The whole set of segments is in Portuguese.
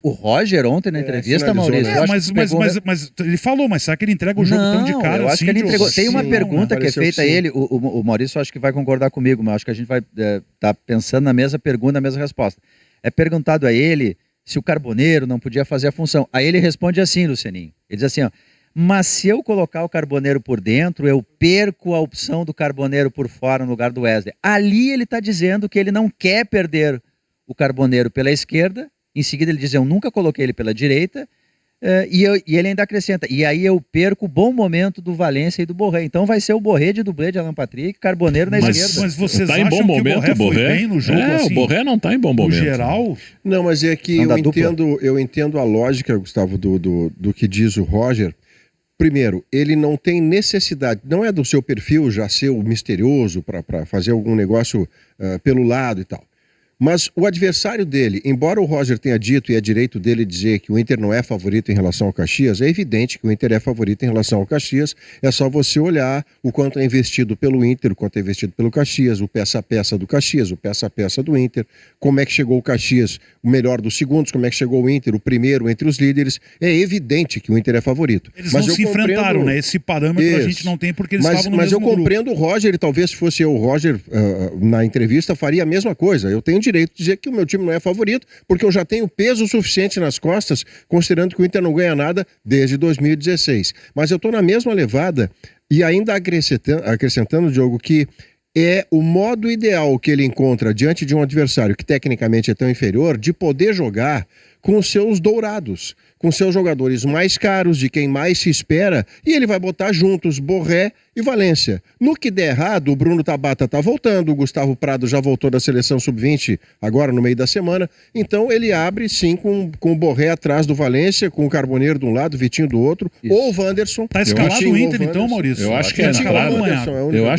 O Roger ontem na entrevista, finalizou, Maurício... né? eu acho que Mas ele falou, mas será que ele entrega o jogo tão de cara eu acho assim? que ele entregou. Tem uma Sim, pergunta que é pareceu feita a que sim. ele, o Maurício acho que vai concordar comigo, mas acho que a gente vai estar pensando na mesma pergunta, na mesma resposta. É perguntado a ele se o Carboneiro não podia fazer a função. Aí ele responde assim, Lucianinho. Ele diz assim, ó, mas se eu colocar o Carboneiro por dentro, eu perco a opção do Carboneiro por fora no lugar do Wesley. Ali ele está dizendo que ele não quer perder o Carboneiro pela esquerda. Em seguida ele diz, eu nunca coloquei ele pela direita. E ele ainda acrescenta, e aí eu perco o bom momento do Valência e do Borré. Então vai ser o Borré de dublê de Alan Patrick, Carboneiro na esquerda. Mas vocês tá em acham bom que momento, o Borré foi bem no jogo? O Borré não tá em bom no momento. geral? Não, mas é que Não, da eu entendo a lógica, Gustavo, do que diz o Roger. Primeiro, ele não tem necessidade, não é do seu perfil já ser o misterioso para fazer algum negócio pelo lado e tal. Mas o adversário dele, embora o Roger tenha dito, e é direito dele dizer que o Inter não é favorito em relação ao Caxias, é evidente que o Inter é favorito em relação ao Caxias, é só você olhar o quanto é investido pelo Inter, o quanto é investido pelo Caxias, o peça a peça do Caxias, o peça a peça do Inter, como é que chegou o Caxias, o melhor dos segundos, como é que chegou o Inter, o primeiro entre os líderes, é evidente que o Inter é favorito. Eles mas não se enfrentaram, né? Esse parâmetro a gente não tem porque eles estavam no mesmo grupo. Mas eu compreendo o Roger, e talvez se fosse eu, o Roger, na entrevista, faria a mesma coisa. Eu tenho direito de dizer que o meu time não é favorito, porque eu já tenho peso suficiente nas costas, considerando que o Inter não ganha nada desde 2016. Mas eu estou na mesma levada e ainda acrescentando, Diogo, que é o modo ideal que ele encontra diante de um adversário que tecnicamente é tão inferior, de poder jogar com os seus dourados, com seus jogadores mais caros, de quem mais se espera, e ele vai botar juntos Borré e Valência. No que der errado, o Bruno Tabata tá voltando, o Gustavo Prado já voltou da seleção sub-20 agora no meio da semana, então ele abre sim com o Borré atrás do Valência, com o Carboneiro de um lado, Vitinho do outro, ou o Wanderson. Tá escalado o Inter então, Maurício? Eu acho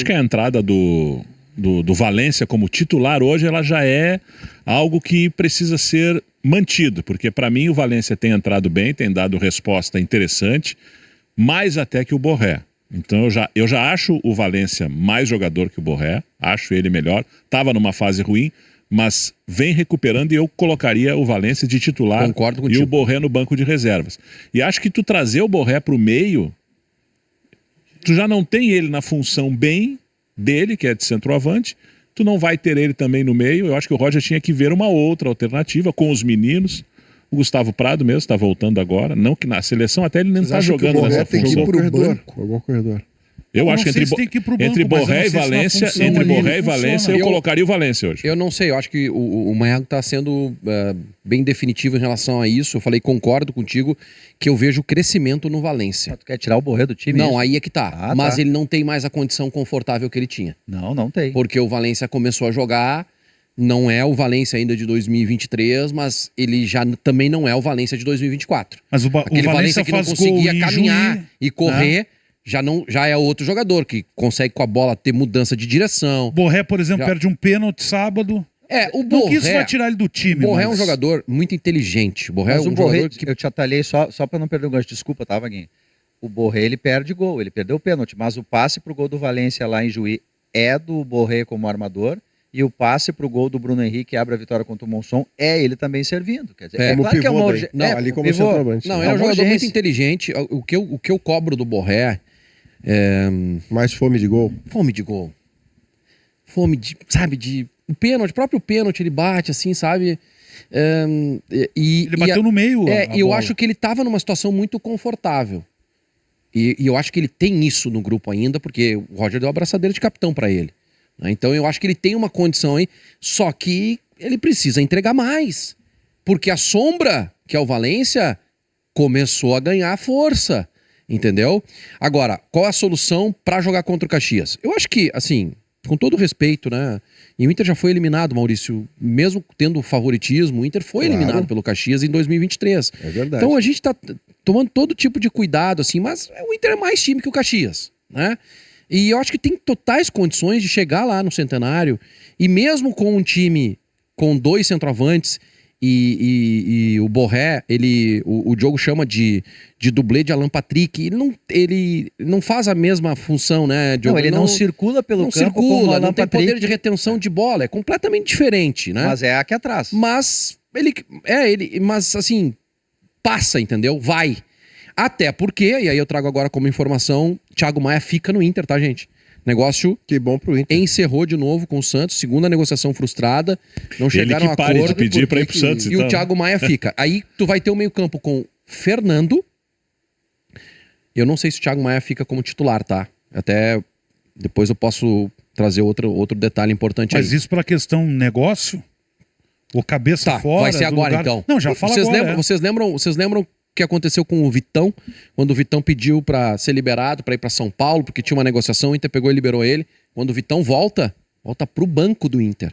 que a entrada do Valência como titular hoje, ela já é algo que precisa ser mantido, porque para mim o Valência tem entrado bem, tem dado resposta interessante, mais até que o Borré. Então eu já acho o Valência mais jogador que o Borré, acho ele melhor, estava numa fase ruim, mas vem recuperando e eu colocaria o Valência de titular e o Borré no banco de reservas. E acho que tu trazer o Borré para o meio, tu já não tem ele na função bem dele, que é de centroavante, tu não vai ter ele também no meio. Eu acho que o Roger tinha que ver uma outra alternativa com os meninos. O Gustavo Prado mesmo está voltando agora, não que na seleção até ele nem está jogando nessa função. Corredor. Eu acho que entre Borré e Valência, eu colocaria o Valência hoje. Eu não sei, eu acho que o Maiago está sendo bem definitivo em relação a isso. Eu falei, concordo contigo, que eu vejo crescimento no Valência. Tu quer tirar o Borré do time? Não, aí é que tá. Mas ele não tem mais a condição confortável que ele tinha. Não tem. Porque o Valência começou a jogar, não é o Valência ainda de 2023, mas ele já também não é o Valência de 2024. Mas aquele Valência que não conseguia caminhar e correr... Já é outro jogador que consegue com a bola ter mudança de direção. Borré, por exemplo, perde um pênalti sábado. O Borré... Não que isso vai tirar ele do time, Borré é um jogador muito inteligente. Borré mas é um jogador que... Eu te atalhei só para não perder o gancho. Desculpa, tá, Vaguinho? O Borré, ele perde gol, ele perdeu o pênalti, mas o passe pro gol do Valência lá em Juí é do Borré como armador, e o passe pro gol do Bruno Henrique, que abre a vitória contra o Monson, é ele também servindo. Quer dizer, como claro que é uma ali como centroavante. Não, ele é um jogador muito inteligente. O que eu cobro do Borré... mais fome de gol. Fome de gol. Fome de, sabe, o pênalti, o próprio pênalti ele bate assim, sabe? Ele bateu no meio. Eu acho que ele estava numa situação muito confortável. E eu acho que ele tem isso no grupo ainda, porque o Roger deu a abraçadeira de capitão para ele. Né? Então eu acho que ele tem uma condição aí, só que ele precisa entregar mais. Porque a sombra, que é o Valência, começou a ganhar força. Entendeu? Agora, qual é a solução para jogar contra o Caxias? Eu acho que, assim, com todo respeito, né? E o Inter já foi eliminado, Maurício, mesmo tendo favoritismo, o Inter foi eliminado pelo Caxias em 2023. É verdade. Então a gente tá tomando todo tipo de cuidado, assim, mas o Inter é mais time que o Caxias, né? E eu acho que tem totais condições de chegar lá no Centenário, e mesmo com um time com 2 centroavantes e o Borré, o Diogo chama de dublê de Alan Patrick, ele não faz a mesma função, né, Diogo? Não, ele não circula pelo campo como o Alan não tem Patrick. poder de retenção de bola, é completamente diferente, né? Mas é aqui atrás. Mas Mas assim, passa, entendeu? Vai. Até porque, e aí eu trago agora como informação, Thiago Maia fica no Inter, tá, gente? Negócio que bom pro Inter. Encerrou de novo com o Santos, segunda negociação frustrada, não chegaram a acordo. Ele que pare de pedir pra ir pro Santos, e o Thiago Maia fica. Aí tu vai ter o meio-campo com Fernando. Eu não sei se o Thiago Maia fica como titular, tá? Até depois eu posso trazer outro detalhe importante. Mas isso pra questão negócio? Ou cabeça fora? Vai ser agora, então. Não, já fala agora. Vocês lembram o que aconteceu com o Vitão? Quando o Vitão pediu pra ser liberado, pra ir pra São Paulo, porque tinha uma negociação, o Inter pegou e liberou ele. Quando o Vitão volta pro banco do Inter.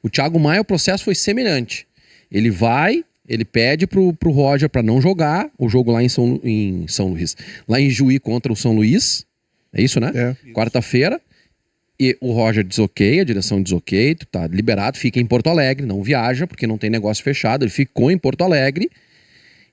O Thiago Maia, o processo foi semelhante. Ele pede pro Roger pra não jogar o jogo lá em São Luís. Lá em Juí contra o São Luís. É isso, né? Quarta-feira. E o Roger diz ok, a direção diz ok, tu tá liberado, fica em Porto Alegre, não viaja, porque não tem negócio fechado. Ele ficou em Porto Alegre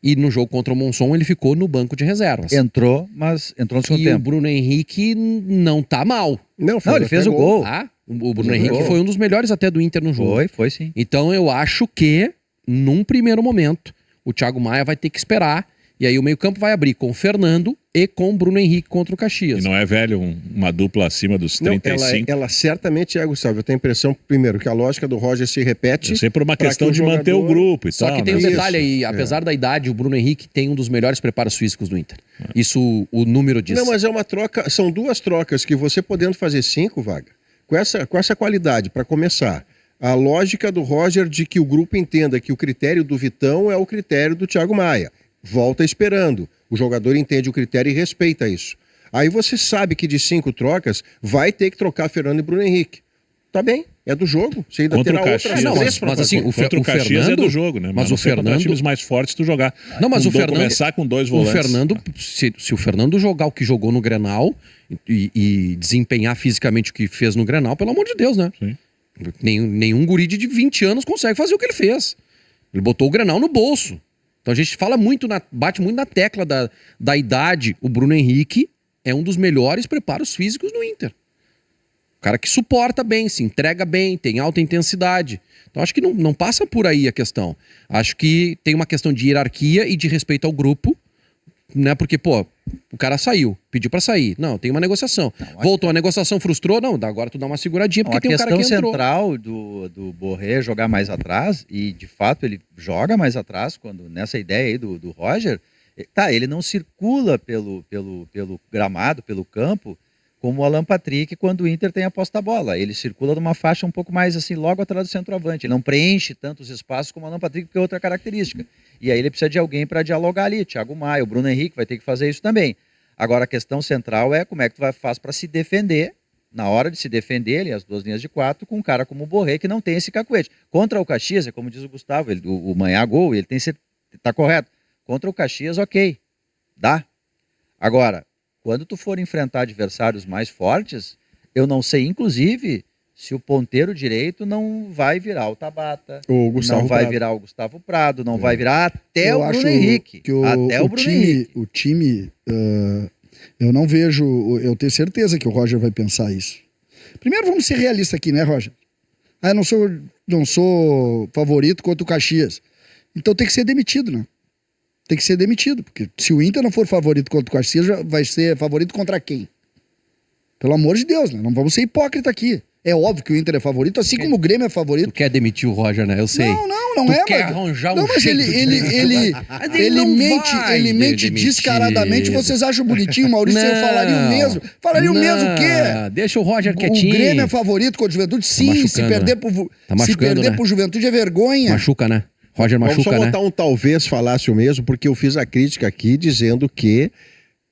e no jogo contra o Monson ele ficou no banco de reservas. Entrou no segundo tempo. E o Bruno Henrique não tá mal. Não, ele fez o gol. Tá? O Bruno Henrique foi um dos melhores até do Inter no jogo. Foi sim. Então eu acho que, num primeiro momento, o Thiago Maia vai ter que esperar. E aí o meio-campo vai abrir com o Fernando e com o Bruno Henrique contra o Caxias. E não é, velho, uma dupla acima dos 35? Ela certamente é, Gustavo. Eu tenho a impressão, primeiro, que a lógica do Roger se repete. Eu sei por uma questão de manter o grupo e tal. Só que tem um detalhe aí, apesar da idade, o Bruno Henrique tem um dos melhores preparos físicos do Inter. Isso o número diz. Não, mas é uma troca, são duas trocas que você podendo fazer 5, Vaga, com essa qualidade, para começar. A lógica do Roger de que o grupo entenda que o critério do Vitão é o critério do Thiago Maia. Volta esperando. O jogador entende o critério e respeita isso. Aí você sabe que de 5 trocas vai ter que trocar Fernando e Bruno Henrique. Tá bem, é do jogo. Você ainda contra terá o Caxias. Mas assim, o Caxias Fernando é do jogo, né? Mas o Fernando, times mais fortes tu jogar. Não, mas o Fernando começar com 2 volantes. O Fernando, se o Fernando jogar o que jogou no Grenal e desempenhar fisicamente o que fez no Grenal, pelo amor de Deus, né? Sim. Nenhum guri de 20 anos consegue fazer o que ele fez. Ele botou o Grenal no bolso. Então a gente fala bate muito na tecla da idade. O Bruno Henrique é um dos melhores preparos físicos do Inter. O cara que suporta bem, se entrega bem, tem alta intensidade. Então acho que não passa por aí a questão. Acho que tem uma questão de hierarquia e de respeito ao grupo, né? Porque, pô, o cara saiu, pediu pra sair. Não, tem uma negociação. Voltou, a negociação frustrou, não, agora tu dá uma seguradinha, porque tem um cara que entrou. A questão central do Borré jogar mais atrás, e de fato ele joga mais atrás, quando nessa ideia aí do Roger, ele não circula pelo gramado, pelo campo, como o Alan Patrick quando o Inter tem a posse da bola. Ele circula numa faixa um pouco mais assim, logo atrás do centroavante. Ele não preenche tantos espaços como o Alan Patrick, porque é outra característica. E aí ele precisa de alguém para dialogar ali. Thiago Maia, o Bruno Henrique vai ter que fazer isso também. Agora a questão central é como é que tu faz para se defender, na hora de se defender, ali, as 2 linhas de 4, com um cara como o Borré, que não tem esse cacuete. Contra o Caxias, é como diz o Gustavo, o Manhã gol, ele tá correto. Contra o Caxias, ok, dá. Agora, quando tu for enfrentar adversários mais fortes, eu não sei, inclusive, se o ponteiro direito não vai virar o Tabata, não vai virar o Gustavo Prado, não vai virar até o Bruno Henrique. Até o Bruno Henrique. O time, eu não vejo, eu tenho certeza que o Roger vai pensar isso. Primeiro vamos ser realistas aqui, né, Roger? Eu não sou favorito contra o Caxias. Então tem que ser demitido, né? Tem que ser demitido, porque se o Inter não for favorito contra o Caxias, vai ser favorito contra quem? Pelo amor de Deus, né? Não vamos ser hipócrita aqui. É óbvio que o Inter é favorito, assim como o Grêmio é favorito. Tu quer demitir o Roger, né? Eu sei. Não é, quer arranjar não, mas ele mente descaradamente. Vocês acham bonitinho? O Maurício falaria o mesmo. Falaria o mesmo o quê? Deixa o Roger quietinho. O Grêmio é favorito contra o Juventude? Sim, se perder pro Juventude é vergonha. Machuca, né? Roger machuca, Vamos só botar um talvez falasse o mesmo, porque eu fiz a crítica aqui dizendo que,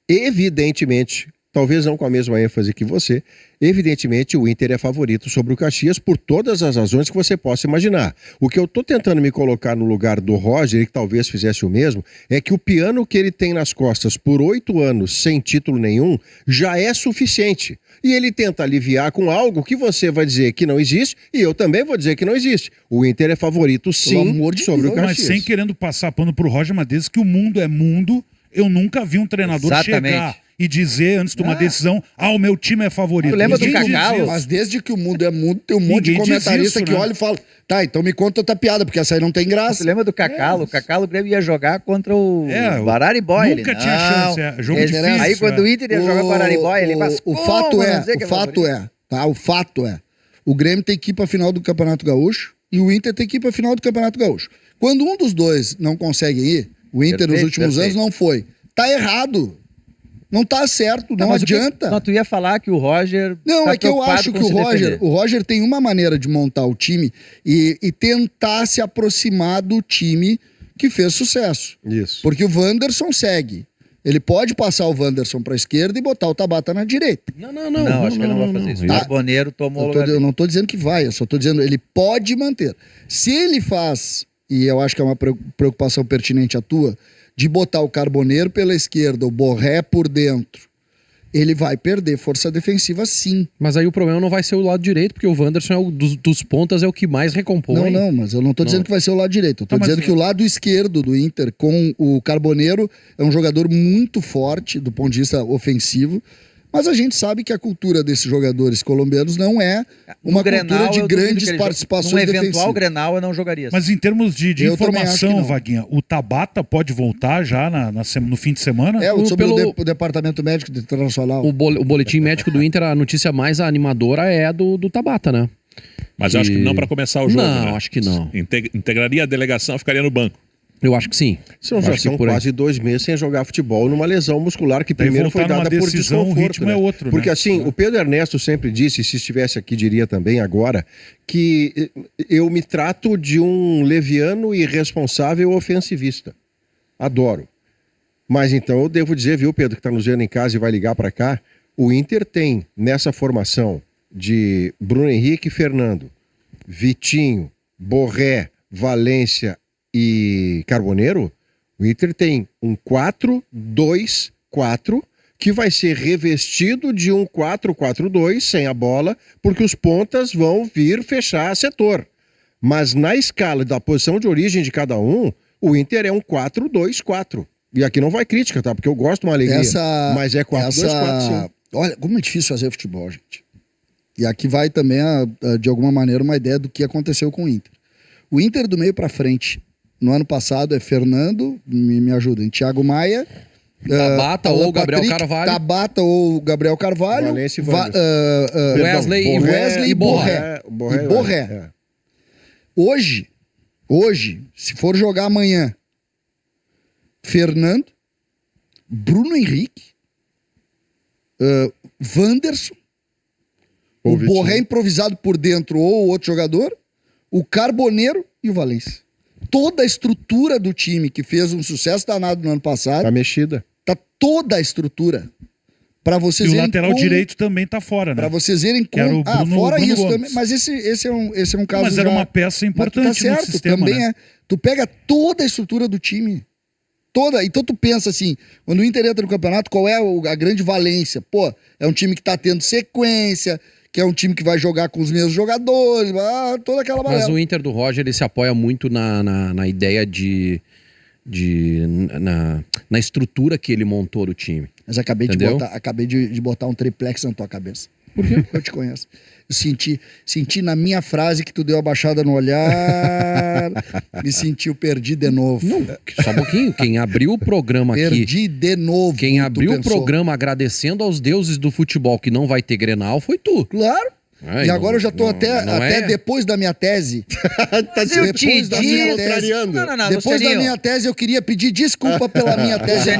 evidentemente, talvez não com a mesma ênfase que você, evidentemente o Inter é favorito sobre o Caxias por todas as razões que você possa imaginar. O que eu estou tentando me colocar no lugar do Roger, e que talvez fizesse o mesmo, é que o piano que ele tem nas costas por 8 anos sem título nenhum já é suficiente. E ele tenta aliviar com algo que você vai dizer que não existe e eu também vou dizer que não existe. O Inter é favorito sim sobre o Caxias. Mas sem querendo passar pano pro Roger, mas desde que o mundo é mundo, eu nunca vi um treinador chegar e dizer, antes de tomar decisão, o meu time é favorito. Tu lembra do Cacau? Mas desde que o mundo é mundo, tem um monte de comentarista que olha e fala, tá, então me conta outra piada, porque essa aí não tem graça. Tu lembra do Cacau? O Cacau, o Grêmio ia jogar contra o Araribóia. Nunca tinha chance, jogo difícil. Aí quando o Inter ia jogar com o Araribóia, ele faz o fato é, o Grêmio tem que ir pra final do Campeonato Gaúcho e o Inter tem que ir pra final do Campeonato Gaúcho. Quando um dos dois não consegue ir, o Inter nos últimos anos não foi. Tá errado. Não tá certo, não adianta. Não, tu ia falar que o Roger... Não, é que eu acho que o Roger tem uma maneira de montar o time e tentar se aproximar do time que fez sucesso. Isso. Porque o Wanderson segue. Ele pode passar o Wanderson pra esquerda e botar o Tabata na direita. Não, acho que ele não vai fazer isso. O Carboneiro tomou eu não tô dizendo que vai, eu só tô dizendo ele pode manter. Se ele faz, e eu acho que é uma preocupação pertinente à tua, de botar o Carboneiro pela esquerda, o Borré por dentro, ele vai perder força defensiva sim. Mas aí o problema não vai ser o lado direito, porque o Wanderson dos pontas é o que mais recompõe. Não, mas eu não tô dizendo que vai ser o lado direito. Eu tô dizendo que o lado esquerdo do Inter com o Carboneiro é um jogador muito forte do ponto de vista ofensivo. Mas a gente sabe que a cultura desses jogadores colombianos não é uma cultura de grandes participações defensivas. No eventual Grenal eu não jogaria. Mas em termos de informação, Vaguinha, o Tabata pode voltar já no fim de semana? Sobre o departamento médico internacional. O boletim médico do Inter, a notícia mais animadora é a do Tabata, né? Mas eu acho que não para começar o jogo. Não, acho que não. Integraria a delegação, ficaria no banco. Eu acho que sim. Já são quase 2 meses sem jogar futebol numa lesão muscular que primeiro foi dada por desconforto. O ritmo é outro, porque assim, o Pedro Ernesto sempre disse, se estivesse aqui diria também agora, que eu me trato de um leviano e irresponsável ofensivista. Adoro. Mas então eu devo dizer, viu, Pedro, que está nos vendo em casa e vai ligar para cá, o Inter tem nessa formação de Bruno Henrique e Fernando, Vitinho, Borré, Valência e Carboneiro, o Inter tem um 4-2-4 que vai ser revestido de um 4-4-2 sem a bola, porque os pontas vão vir fechar setor. Mas na escala da posição de origem de cada um, o Inter é um 4-2-4. E aqui não vai crítica, tá? Porque eu gosto de uma alegria. Mas é 4-2-4, sim. Olha, como é difícil fazer futebol, gente. E aqui vai também, de alguma maneira, uma ideia do que aconteceu com o Inter. O Inter do meio pra frente, no ano passado, é Fernando, me ajudem, Thiago Maia, Tabata ou Gabriel Carvalho. Tabata ou Gabriel Carvalho. Valência e Wesley e Borré. Hoje, se for jogar amanhã, Fernando, Bruno Henrique, Wanderson, o Borré improvisado por dentro ou outro jogador, o Carboneiro e o Valência. Toda a estrutura do time que fez um sucesso danado no ano passado... Tá mexida. Tá toda a estrutura. Pra vocês verem. E o lateral direito também tá fora, né? Pra vocês verem como... Fora Bruno isso Gomes. Também. Mas esse é um caso. Mas era uma peça importante. Mas tá certo, no sistema, também né? Tu pega toda a estrutura do time. Toda. Então tu pensa assim, quando o Inter entra no campeonato, qual é a grande valência? Pô, é um time que tá tendo sequência, que é um time que vai jogar com os mesmos jogadores, toda aquela balela. Mas o Inter do Roger, ele se apoia muito na ideia na estrutura que ele montou do time. Mas acabei de botar um triplex na tua cabeça. Por quê? Eu te conheço. Eu senti na minha frase que tu deu a baixada no olhar, me sentiu perdido de novo. Não, só um pouquinho. Quem abriu o programa aqui... Perdi de novo. Quem abriu o programa agradecendo aos deuses do futebol que não vai ter Grenal foi tu. Claro. E agora eu já tô até depois da minha tese. Depois da minha tese eu queria pedir desculpa pela minha tese.